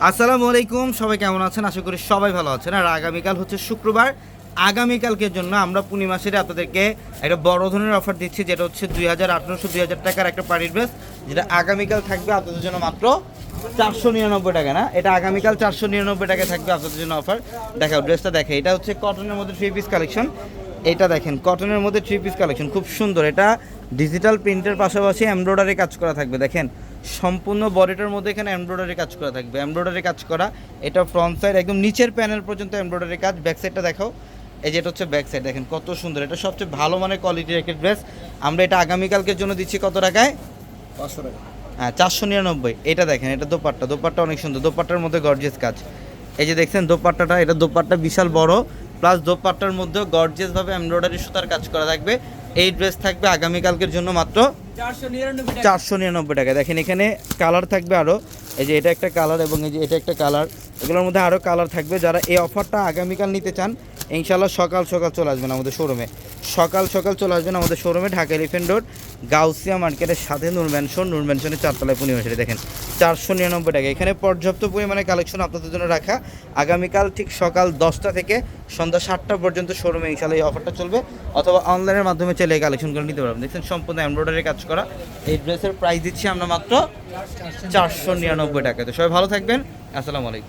আসসালামু আলাইকুম, সবাই কেমন আছেন? আশা করি সবাই ভালো আছেন। আর আগামীকাল হচ্ছে শুক্রবার। আগামীকালকের জন্য আমরা পূর্ণিমাসের আপনাদেরকে একটা বড় ধরনের অফার দিচ্ছি, যেটা হচ্ছে 2800 টাকার একটা পার্টি ড্রেস, যেটা আগামীকাল থাকবে আপনাদের জন্য মাত্র 499 টাকা। না, এটা আগামীকাল 499 টাকায় থাকবে আপনাদের জন্য অফার। দেখাও ড্রেসটা, দেখে এটা হচ্ছে কটনের মধ্যে 3 পিস কালেকশন। এটা দেখেন কটনের মধ্যে 3 পিস কালেকশন, খুব সুন্দর। এটা ডিজিটাল প্রিন্টের পাশাপাশি এমব্রয়ডারি কাজ করা থাকবে। দেখেন সম্পূর্ণ বডিটার মধ্যে এখানে এমব্রয়ডারি কাজ করা থাকবে, এমব্রয়ডারি কাজ করা। এটা ফ্রন্ট সাইড একদম নিচের প্যানেল পর্যন্ত এমব্রয়ডারি কাজ। ব্যাক সাইডটা দেখাও, এই যেটা হচ্ছে ব্যাক সাইড, দেখেন কত সুন্দর। এটা সবচেয়ে ভালো মানের কোয়ালিটির একটা ড্রেস। আমরা এটা আগামীকালকের জন্য দিচ্ছি কত টাকায়? 500 টাকা। হ্যাঁ, 499। এটা দেখেন, এটা দোপাট্টা অনেক সুন্দর, দোপাট্টার মধ্যে গর্জিয়াস কাজ। এই যে দেখছেন দোপাট্টাটা, এটা দোপাট্টা বিশাল বড়, প্লাস দোপাট্টার মধ্যেও গর্জিয়াসভাবে এমব্রয়ডারি সুতার কাজ করা থাকবে। এই ড্রেস থাকবে আগামীকালকের জন্য মাত্র 499 টাকা। দেখেন এখানে কালার থাকবে আরও, এই যে এটা একটা কালার এবং এই যে এটা একটা কালার, এগুলোর মধ্যে আরও কালার থাকবে। যারা এই অফারটা আগামীকাল নিতে চান, ইনশাল্লাহ সকাল সকাল চলে আসবেন আমাদের শোরুমে। সকাল সকাল চলে আসবেন আমাদের শোরুমে, ঢাকা এলিফ্যান্ট রোড গাউসিয়া মার্কেটের সাথে নূর ম্যানশনের 4 তলায় পূর্ণিমাশারি। দেখেন 499 টাকা। এখানে পর্যাপ্ত পরিমাণে কালেকশন আপনাদের জন্য রাখা। আগামীকাল ঠিক সকাল 10টা থেকে সন্ধ্যা 7টা পর্যন্ত শোরুমে ইনশাল্লাহ এই অফারটা চলবে, অথবা অনলাইনের মাধ্যমে চলে এই কালেকশনগুলো নিতে পারবেন। দেখছেন সম্পূর্ণ এমব্রয়ডারি কাজ করা। এই ড্রেসের প্রাইস দিচ্ছি আমরা মাত্র 499 টাকা। তো সবাই ভালো থাকবেন, আসসালামু আলাইকুম।